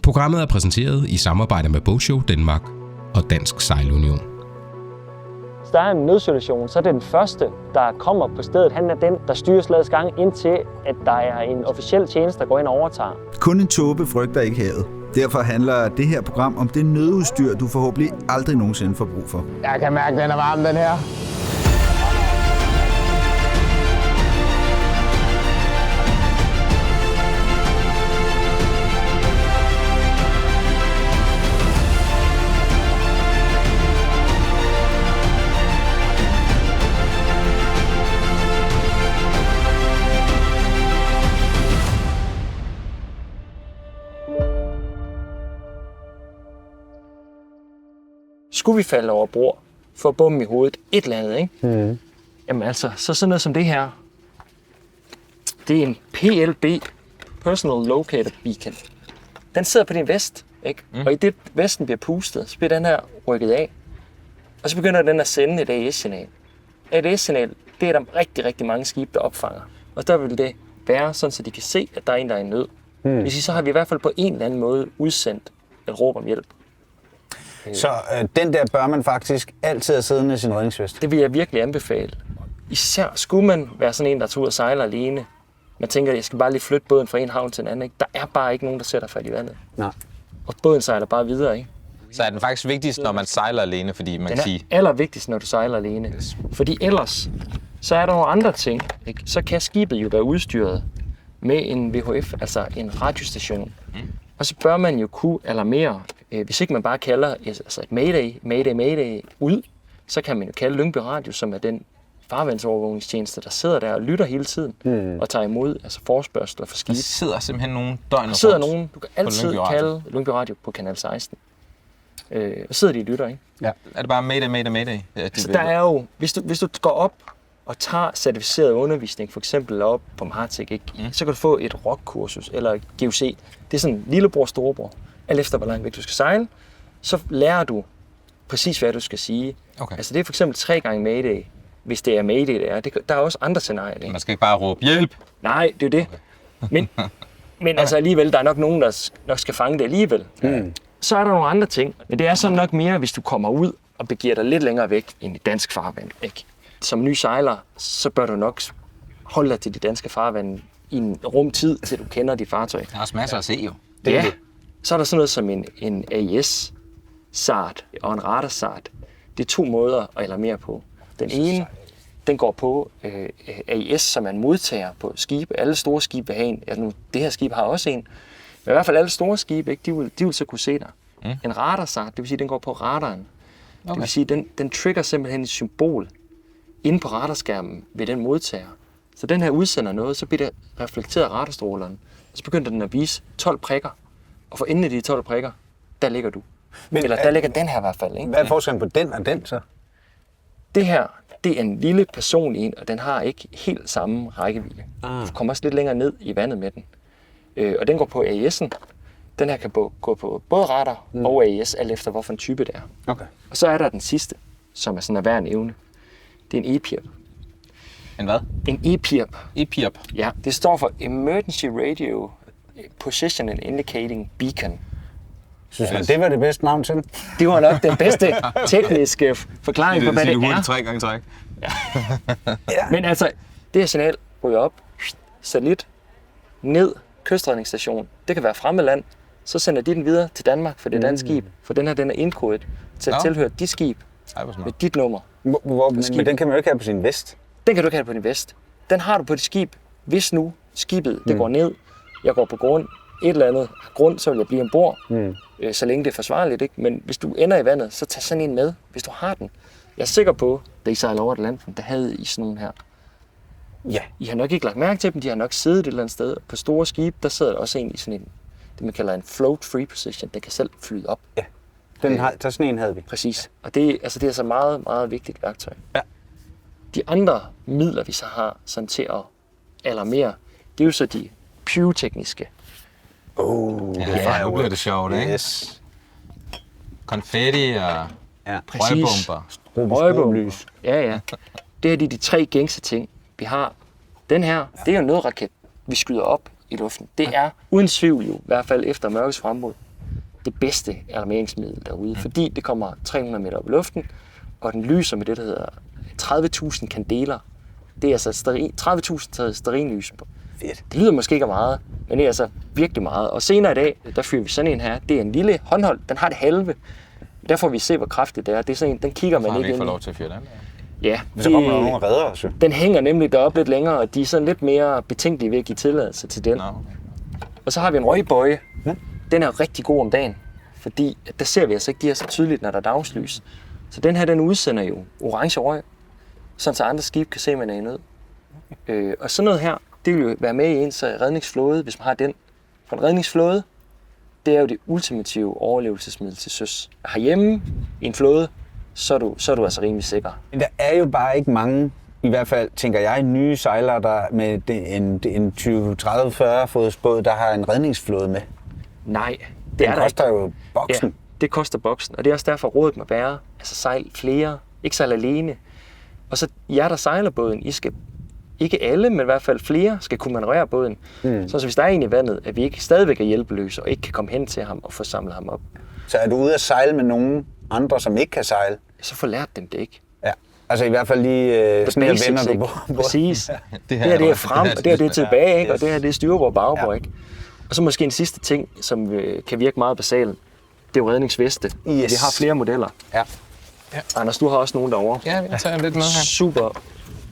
Programmet er præsenteret i samarbejde med Boshow Danmark og Dansk Sejlunion. Hvis der er en nødsituation, så er det den første, der kommer på stedet. Han er den, der styrer slagets gang, indtil at der er en officiel tjeneste, der går ind og overtager. Kun en tåbe frygter ikke havet. Derfor handler det her program om det nødudstyr, du forhåbentlig aldrig nogensinde får brug for. Jeg kan mærke, den er varm, den her. Skulle vi falde over bord, få bomben i hovedet, et eller andet, ikke? Jamen altså, så sådan noget som det her, det er en PLB, Personal Locator Beacon. Den sidder på din vest, ikke? Og i det vesten bliver pustet, så bliver den her rykket af. Og så begynder den at sende et AES-signal. AES-signal, det er der rigtig, rigtig mange skibe, der opfanger. Og der vil det være sådan, så de kan se, at der er en, der er i nød. Hvis så har vi i hvert fald på en eller anden måde udsendt et råb om hjælp. Så den der bør man faktisk altid have siddende i sin redningsvest. Det vil jeg virkelig anbefale. Især skulle man være sådan en, der tager ud og sejler alene. Man tænker, at jeg skal bare lige flytte båden fra en havn til en anden. Ikke? Der er bare ikke nogen, der sætter fat i vandet. Nej. Og båden sejler bare videre. Ikke? Så er den faktisk vigtigst, når man sejler alene, fordi man kan sige... Den er allervigtigst, når du sejler alene. Fordi ellers, så er der nogle andre ting. Ikke? Så kan skibet jo være udstyret med en VHF, altså en radiostation. Og så bør man jo kunne alarmere. Hvis ikke man bare kalder altså et mayday ud, så kan man jo kalde Lyngby Radio, som er den farvandsovervågningstjeneste, der sidder der og lytter hele tiden og tager imod altså forespørgsler for skibe. Der sidder simpelthen nogen døgnet rundt. Der sidder nogen, du kan altid kalde Lyngby Radio på kanal 16. Og sidder de og lytter, ikke? Ja. Er det bare mayday? Ja, så der er jo, hvis du går op og tager certificeret undervisning, for eksempel op på Martek, ikke? Så kan du få et rockkursus eller GUC. Det er sådan lillebror, storebror. Alt efter, hvor langt væk du skal sejle, så lærer du præcis, hvad du skal sige. Okay. Altså det er for eksempel 3 gange mayday, hvis det er mayday, det er. Der er også andre scenarier. Ikke? Man skal ikke bare råbe hjælp. Nej, det er det. Okay. Men altså alligevel, der er nok nogen, der nok skal fange det alligevel. Så er der nogle andre ting. Men det er så nok mere, hvis du kommer ud og begiver dig lidt længere væk end i dansk farvand. Ikke? Som ny sejler, så bør du nok holde dig til de danske farvand i en rumtid, til du kender dit fartøj. Der er også masser at se jo. Ja. Så er der sådan noget som en AES-SART og en radar-SART. Det er 2 måder at alarmere på. Den ene, den går på AES, som er en modtager på skibe. Alle store skibe vil have en. Altså, det her skib har også en. Men i hvert fald alle store skibe, ikke, de vil så kunne se dig. En radar-SART, det vil sige, den går på radaren. Okay. Det vil sige, den trigger simpelthen et symbol inde på radarskærmen ved den modtager. Så den her udsender noget, så bliver det reflekteret af radarstråleren. Og så begynder den at vise 12 prikker. Og for enden af de 12 prikker, der ligger du. Eller der ligger den her i hvert fald. Ikke? Hvad er forskellen på den og den så? Det her, det er en lille personlig en, og den har ikke helt samme rækkevidde. Du kommer også lidt længere ned i vandet med den. Og den går på AES'en. Den her kan gå på både radar og AES, alt efter hvorfor en type det er. Okay. Og så er der den sidste, som er sådan af hver en evne. Det er en EPIRB. En hvad? En EPIRB. EPIRB? Ja, det står for Emergency Radio Position and Indicating Beacon. Synes man, det var det bedste navn til? Det var nok den bedste tekniske forklaring på, hvad det er. 3 gange træk. Ja. Men altså, det her signal ryger op, satellit, ned, kystredningsstation. Det kan være fremme land. Så sender de den videre til Danmark, for det er dansk skib. For den her, den er indkodet til at tilhøre dit skib med dit nummer. Men den kan man jo ikke have på sin vest. Den kan du ikke have på din vest. Den har du på dit skib. Hvis nu skibet det går ned, jeg går på grund, et eller andet grund, så vil jeg blive ombord, så længe det er forsvarligt. Ikke? Men hvis du ender i vandet, så tag sådan en med, hvis du har den. Jeg er sikker på, da I sejlede over Atlanten, der havde I sådan nogle her. Ja. I har nok ikke lagt mærke til dem, de har nok siddet et eller andet sted. På store skibe, der sidder der også en i sådan en, det man kalder en float-free position, den kan selv flyde op. Ja, sådan en havde vi. Præcis, og det er så meget, meget vigtigt værktøj. Ja. De andre midler, vi så har sådan til at alarmere, det er jo så de pyrotekniske. Ja, nu bliver det sjovt, ikke? Yes. Konfetti og røgbomber. Røgbomber. Ja. Det er de 3 gængse ting, vi har. Den her, det er jo en nødraket, vi skyder op i luften. Det er uden tvivl jo, i hvert fald efter mørkets frembrud, det bedste alarmeringsmiddel derude, fordi det kommer 300 meter op i luften, og den lyser med det, der hedder 30.000 kandeler. Det er altså 30.000 stearinlys. Fedt. Det lyder måske ikke meget, men det er altså virkelig meget. Og senere i dag, der fyrer vi sådan en her. Det er en lille håndhold, den har det halve. Der får vi se, hvor kraftigt det er. Det er sådan en, den kigger man ikke ind i. får lov til at fyre den. Ja, Så kommer der nogen og redder os jo. den hænger nemlig deroppe lidt længere, og de er sådan lidt mere betænkelige ved at give tilladelse til den. Nå, okay. Og så har vi en røgbøje. Ja. Den er rigtig god om dagen, fordi der ser vi altså ikke de her så tydeligt, når der er dagslys. Så den her, den udsender jo orange røg, sådan så andre skibe kan se, at man er i nød. Og sådan noget her, det vil jo være med i ens redningsflåde, hvis man har den. For en redningsflåde, det er jo det ultimative overlevelsesmiddel til søs. Herhjemme i en flåde, så er du altså rimelig sikker. Men der er jo bare ikke mange, i hvert fald tænker jeg, nye sejlere, der med en 20, 30, 40 fods båd, der har en redningsflåde med. Nej, det Den er der koster ikke. jo boksen. Ja, det koster boksen, og det er også derfor rådet må være, altså sejl flere, ikke sejl alene. Og så jer, der sejler båden, I skal, ikke alle, men i hvert fald flere, skal kunne manøvrere båden. Så hvis der er en i vandet, at vi ikke stadigvæk er hjælpeløse, og ikke kan komme hen til ham og få samlet ham op, Så er du ude at sejle med nogen andre, som ikke kan sejle? så får lært dem det ikke. Ja. Altså i hvert fald lige sådan her vender du på. Præcis. Det her det er frem, og det her det er tilbage, ikke? Og det her det er styrbord og bagbord, ikke? Og så måske en sidste ting, som kan virke meget basal, det er jo redningsveste. Yes. Vi har flere modeller. Ja. Anders, du har også nogen derovre. Ja, jeg tager lidt med her. Super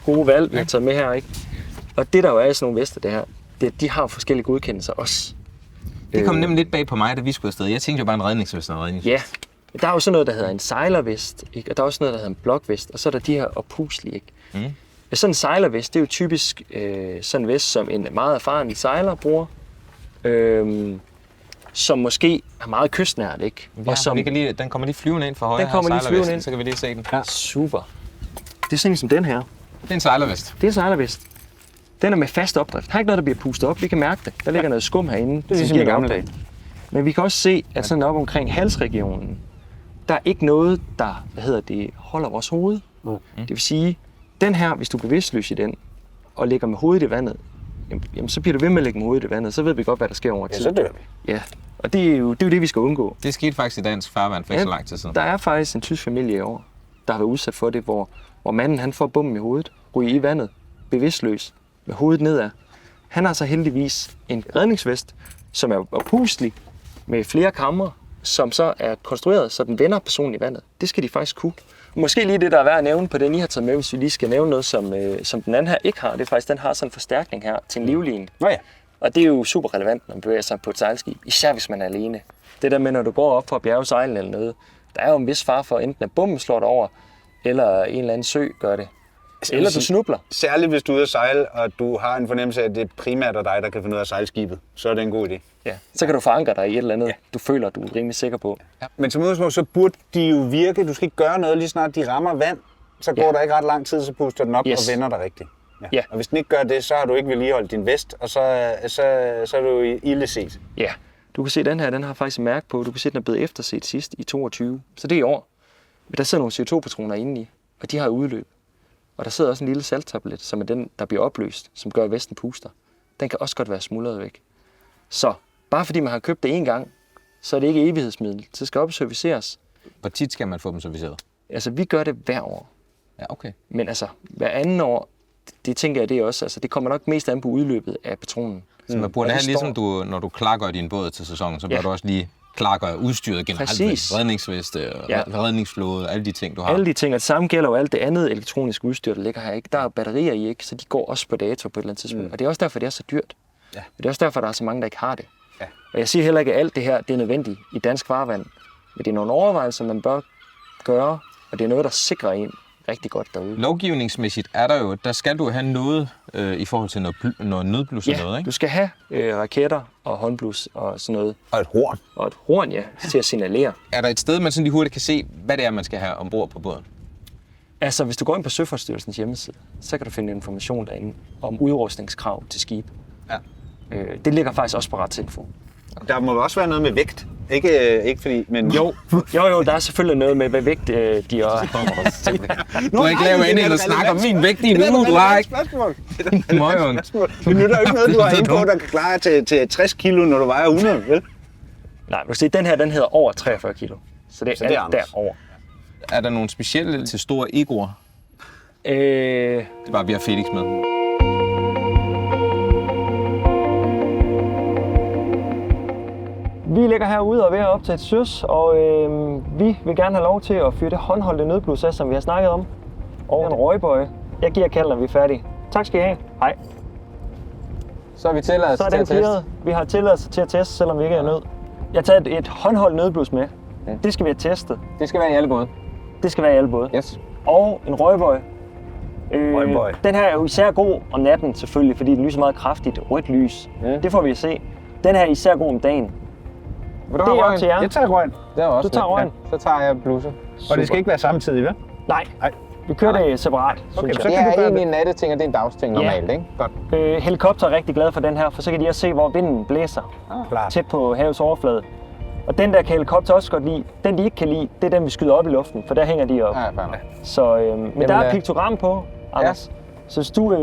gode valg, vi har taget med her, ikke? Og det der jo er i sådan nogle veste, det her, de har forskellige godkendelser også. Det kom nemlig lidt bag på mig, da vi skulle afsted. Jeg tænkte jo bare en redningsvest og en redningsvest. Ja, der er jo sådan noget, der hedder en sejlervest, ikke? Og der er også noget, der hedder en blokvest, og så er der de her oppuslige, ikke? Sådan en sejlervest, det er jo typisk sådan en vest, som en meget erfaren sejler bruger, som måske er meget kystnært, ikke? Ja, og som, den kommer lige flyvende ind for højre. Den kommer lige flyvende ind. Så kan vi lige se den. Ja. Super. Det er sådan en som den her. Det er en sejlervest. Det er en sejlervest. Den er med fast opdrift. Der er ikke noget, der bliver pustet op. Vi kan mærke det. Der ligger noget skum herinde. Det er ligesom i gamle dage. Men vi kan også se, at sådan op omkring halsregionen, der er ikke noget, der holder vores hoved. Det vil sige, den her, hvis du er bevidstløs i den, og ligger med hovedet i vandet, jamen så bliver du ved med at lægge med hovedet i vandet, så ved vi godt, hvad der sker over tid. Ja, så dør vi. Ja, og det er jo det, vi skal undgå. Det skete faktisk i dansk farvand for ikke så lang tid siden. Der er faktisk en tysk familie i år, der har været udsat for det, hvor manden han får bomben i hovedet, ryger i vandet, bevidstløs, med hovedet nedad. Han har så heldigvis en redningsvest, som er oppustelig, med flere kamre, som så er konstrueret, så den vender personen i vandet. Det skal de faktisk kunne. Måske lige det, der er værd at nævne på den, I har taget med, hvis vi lige skal nævne noget, som den anden her ikke har. Det er faktisk, den har sådan en forstærkning her til en livline. Nå ja. Og det er jo super relevant, når man bevæger sig på et sejlskib, især hvis man er alene. Det der med, når du går op for at bjerge sejlen eller noget, der er jo en vis fare for, enten at bomben slår dig over, eller en eller anden sø gør det. Eller du snubler. Særligt hvis du er ude at sejle, og du har en fornemmelse af, at det primært er dig, der kan finde ud af at sejle skibet, så er det en god idé. Ja. Så kan du forankre dig i et eller andet, du føler, du er rimelig sikker på. Ja. Men som udgangspunkt, så burde de jo virke. Du skal ikke gøre noget, lige snart de rammer vand. Så går der ikke ret lang tid, så puster den op og vender dig rigtigt. Ja. Og hvis den ikke gør det, så har du ikke vedligeholdt din vest, og så er du ilde set. Ja. Du kan se, den her, den har faktisk et mærke på. Du kan se, den er blevet efterset sidst i 22. Så det er i år. Men der sidder nogle CO2-patroner inde i, og de har udløb. Og der sidder også en lille salttablet, som er den, der bliver opløst, som gør, at vesten puster. Den kan også godt være smuldret væk. Så bare fordi man har købt det en gang, så er det ikke evighedsmiddel. Så skal op og serviceres. Hvor tit skal man få dem serviceret? Altså, vi gør det hver år. Ja, okay. Men altså, hver anden år, det tænker jeg, det er også. Altså, det kommer nok mest an på udløbet af patronen. Så man burde have ligesom, når du klargør din båd til sæsonen, så bør du også lige klargøre udstyret generelt. Præcis. Redningsveste, redningsflåde, alle de ting, du har. Alle de ting, og det samme gælder jo alt det andet elektroniske udstyr, der ligger her. Ikke? Der er batterier i, ikke? Så de går også på dato på et eller andet tidspunkt. Og det er også derfor, det er så dyrt. Ja. Og det er også derfor, der er så mange, der ikke har det. Ja. Og jeg siger heller ikke, at alt det her det er nødvendigt i dansk farvand. Men det er nogle overvejelser, man bør gøre, og det er noget, der sikrer en rigtig godt derude. Lovgivningsmæssigt er der jo, der skal du have noget i forhold til noget nødblus og noget, ikke? Du skal have raketter og håndblus og sådan noget. Og et horn. Og et horn, ja, til at signalere. Er der et sted, man sådan lige hurtigt kan se, hvad det er, man skal have ombord på båden? Altså, hvis du går ind på Søfartsstyrelsens hjemmeside, så kan du finde information derinde om udrustningskrav til skib. Ja. Det ligger faktisk også på Retsinfo. Okay. Der må også være noget med vægt. Ikke fordi, men... Jo, der er selvfølgelig noget med, hvad vægt de også kommer. Du har ikke lavet endelig at snakke om min vægt i nu, du har ikke. Møgen. Det nytter jo ikke noget, du har inde på, der kan klare til 60 kilo, når du vejer 100, vel? Nej, du kan se, den her, den hedder over 43 kilo. Så det er alt derover. Er der nogle specielle til store egoer? Det er bare, vi har Felix med. Vi ligger herude og er ved at optage et søs, og vi vil gerne have lov til at fyre det håndholdte nødblus af, som vi har snakket om. Og en røgbøje. Jeg giver kald, når vi er færdige. Tak skal I have. Hej. Så er vi tilladelse til at teste. Vi har tilladelse til at teste, selvom vi ikke er nød. Jeg har taget et håndholdt nødblus med. Ja. Det skal vi have testet. Det skal være i alle både. Det skal være i alle både. Yes. Og en røgbøje. Den her er jo især god om natten selvfølgelig, fordi den lyser meget kraftigt. Rødt lys. Det får vi at se. Den her er især god om dagen. Det er op til jer. Jeg tager røgen. Det er også du tager røgen. Ja. Så tager jeg bluser. Og det skal ikke være samtidig, vel? Nej. Vi kører det separat. Okay, så det er egentlig en natteting, og det er en dagsting normalt, ikke? Godt. Helikopter er rigtig glad for den her, for så kan de også se, hvor vinden blæser tæt på havets overflade. Og den der kan helikopter også godt lide. Den de ikke kan lide, det er den vi skyder op i luften, for der hænger de op. Så, men der er piktogram på, Anders. Ja. Så hvis du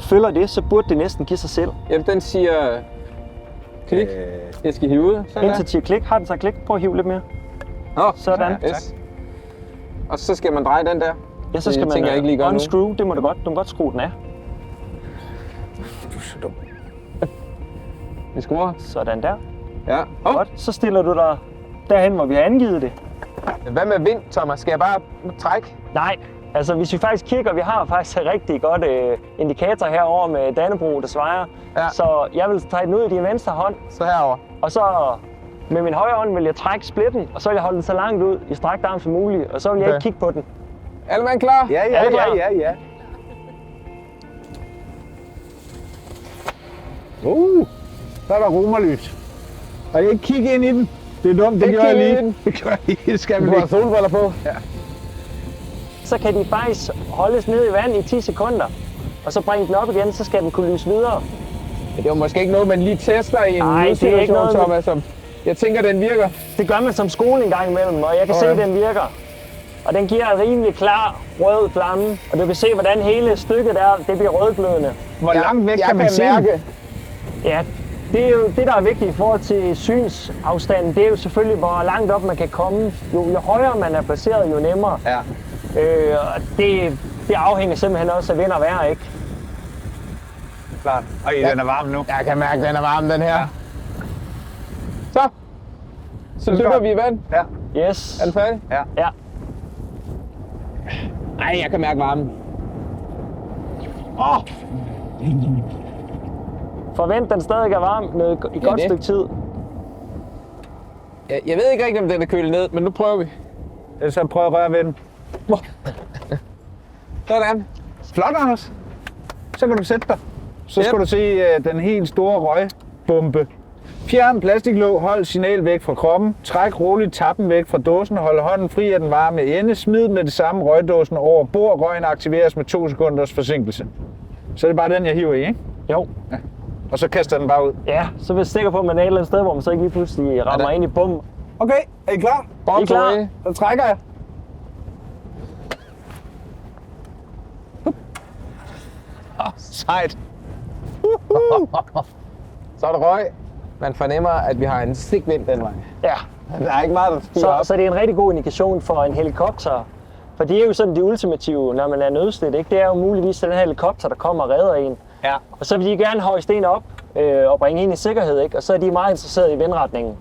følger det, så burde det næsten give sig selv. Jamen den siger klik. Jeg skal hive ud. Indtil siger klik. Har den så klik? Prøv at hive lidt mere. Sådan. Yes. Og så skal man dreje den der. Ja, så skal man ikke lige unscrew. Nu. Det må du godt. Du må godt skrue den af. Du er så dum. Vi skruer. Sådan der. Ja. Godt. Så stiller du dig derhen, hvor vi har angivet det. Hvad med vind, Thomas? Skal jeg bare trække? Nej. Altså, hvis vi faktisk kigger, vi har faktisk et rigtig godt indikator herover med Dannebrog, der svejer. Ja. Så jeg vil trække den ud i din venstre hånd. Så herover. Og så med min højre hånd vil jeg trække splitten, og så vil jeg holde den så langt ud i strakt arm som muligt, og så vil jeg ikke kigge på den. Alle mand klar? Ja. Så er der romerlys. Og jeg ikke kigge ind i den. Det er dumt, det gør jeg lige. Det gør jeg lige, det skal vi lige. Du har solbriller på. Ja. Så kan de faktisk holdes ned i vand i 10 sekunder, og så bringe den op igen, så skal den kunne lyse videre. Det er måske ikke noget, man lige tester i en nødsituation, Thomas. Jeg tænker, den virker. Det gør man som skole en gang imellem, og jeg kan se, at den virker. Og den giver en rimelig klar rød flamme, og du kan se, hvordan hele stykket der, det bliver rødglødende. Hvor langt væk kan man se mærke? Ja, det er jo det, der er vigtigt i forhold til synsafstanden. Det er jo selvfølgelig, hvor langt op man kan komme. Jo højere man er placeret, jo nemmere. Ja. Det afhænger simpelthen også af vind og vejr, ikke? Klart. Og den er varm nu. Jeg kan mærke, den er varm, den her. Ja. Så løber vi i vand. Ja. Yes. Er den færdig? Ja. Ej, jeg kan mærke varmen. Forvent, den stadig er varm i godt stykke tid. Jeg ved ikke rigtig, om den er kølet ned, men nu prøver vi. Så prøv at røre ved den. Sådan. Flot, Anders. Så kan du sætte dig. Så skal du se den helt store røgbombe. Fjern plastiklåg, hold signal væk fra kroppen. Træk roligt tappen væk fra dåsen. Hold hånden fri af den varme ende. Smid med det samme røgdåsen over bord. Røgen aktiveres med 2 sekunders forsinkelse. Så er det bare den, jeg hiver i, ikke? Jo. Ja. Og så kaster den bare ud. Ja, så er jeg sikker på, at man er et eller andet sted, hvor man så ikke lige pludselig rammer ind i bomben. Okay, er I klar? I klar? Så trækker jeg. Sejt. Så er der røg. Man fornemmer, at vi har en stikvind den vej. Ja. Der er ikke meget, der styrer op. Så det er en rigtig god indikation for en helikopter. For det er jo sådan det ultimative, når man er nødslidt, ikke? Det er jo muligvis den her helikopter, der kommer og redder en. Ja. Og så vil de gerne højste en op og bringe en i sikkerhed, ikke? Og så er de meget interesserede i vindretningen.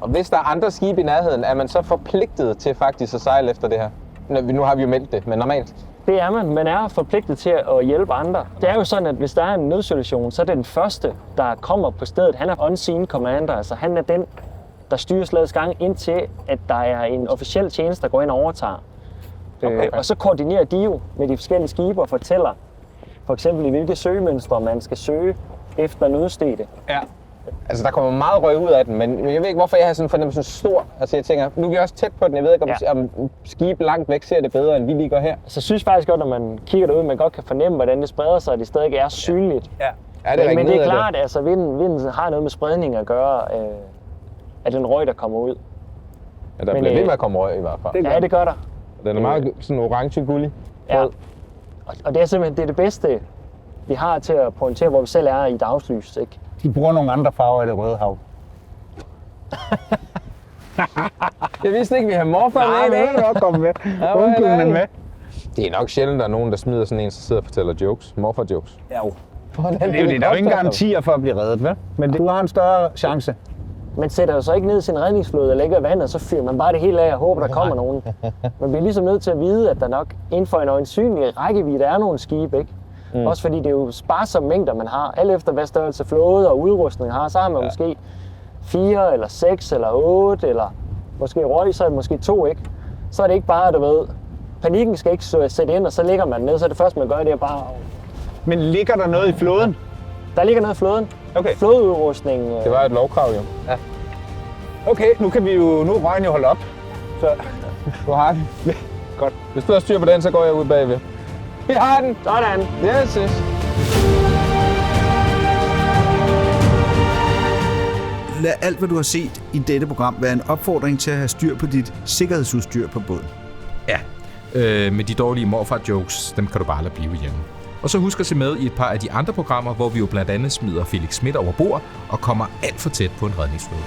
Og hvis der er andre skibe i nærheden, er man så forpligtet til faktisk at sejle efter det her? Nu har vi jo meldt det, men normalt. Det er man. Man er forpligtet til at hjælpe andre. Det er jo sådan, at hvis der er en nødsituation, så er det den første, der kommer på stedet. Han er unseen commander, altså han er den, der styrer slagets gang, indtil at der er en officiel tjeneste, der går ind og overtager. Okay. Og så koordinerer de jo med de forskellige skibe og fortæller for eksempel i hvilke søgemønstre man skal søge efter nødstedte. Ja. Altså der kommer meget røg ud af den, men jeg ved ikke hvorfor jeg har sådan fornemmelse stor. Altså jeg tænker, nu er vi også tæt på den, jeg ved ikke om skibe langt væk ser det bedre end vi lige gør her. Så jeg synes faktisk godt, når man kigger derud, man godt kan fornemme, hvordan det spreder sig, at det stadig er synligt. Ja. Men det er klart, at altså, vinden har noget med spredning at gøre af den røg, der kommer ud. Ja, der bliver ved med at komme røg i hvert fald. Ja, det gør der. Den er meget sådan orange-gullig. Ja. Og det er simpelthen det bedste, vi har til at pointere, hvor vi selv er i dagslys, ikke? De bruger nogle andre farver i det røde hav. Jeg vidste ikke, vi har morfar med i det dag. er nok kommet med. Undgivende med. Det er nok sjældent, der er nogen, der smider sådan en, der sidder og fortæller jokes. Morfar-jokes. Ja, jo. Hvordan Det er jo ikke garantier for at blive reddet, vel? Men du har en større chance. Man sætter jo så ikke ned i sin redningsflåde og lægger vand, og så fyrer man bare det hele af og håber, der kommer nogen. Man bliver ligesom nødt til at vide, at der nok inden for en øjensynlig rækkevidde er nogle skibe, ikke? Også fordi det er jo sparsomme mængder, man har. Alt efter hvad størrelse flåde og udrustning har, så har man måske 4 eller 6 eller 8, eller måske røg, så er det måske 2, ikke? Så er det ikke bare, du ved, panikken skal ikke sætte ind, og så ligger man ned, så det første, man gør, det er bare... Men ligger der noget i flåden? Der ligger noget i flåden. Okay. Flådeudrustning. Det var et lovkrav, jo. Ja. Okay, nu er røgen jo holdt op. Så du har den. Ja, godt. Hvis du har styr på den, så går jeg ud bagved. Vi har den! Sådan. Yes, yes. Lad alt, hvad du har set i dette program, være en opfordring til at have styr på dit sikkerhedsudstyr på båden. Ja, med de dårlige morfar-jokes, dem kan du bare lade blive hjemme. Og så husk at se med i et par af de andre programmer, hvor vi jo blandt andet smider Felix Schmidt over bord og kommer alt for tæt på en redningsflåde.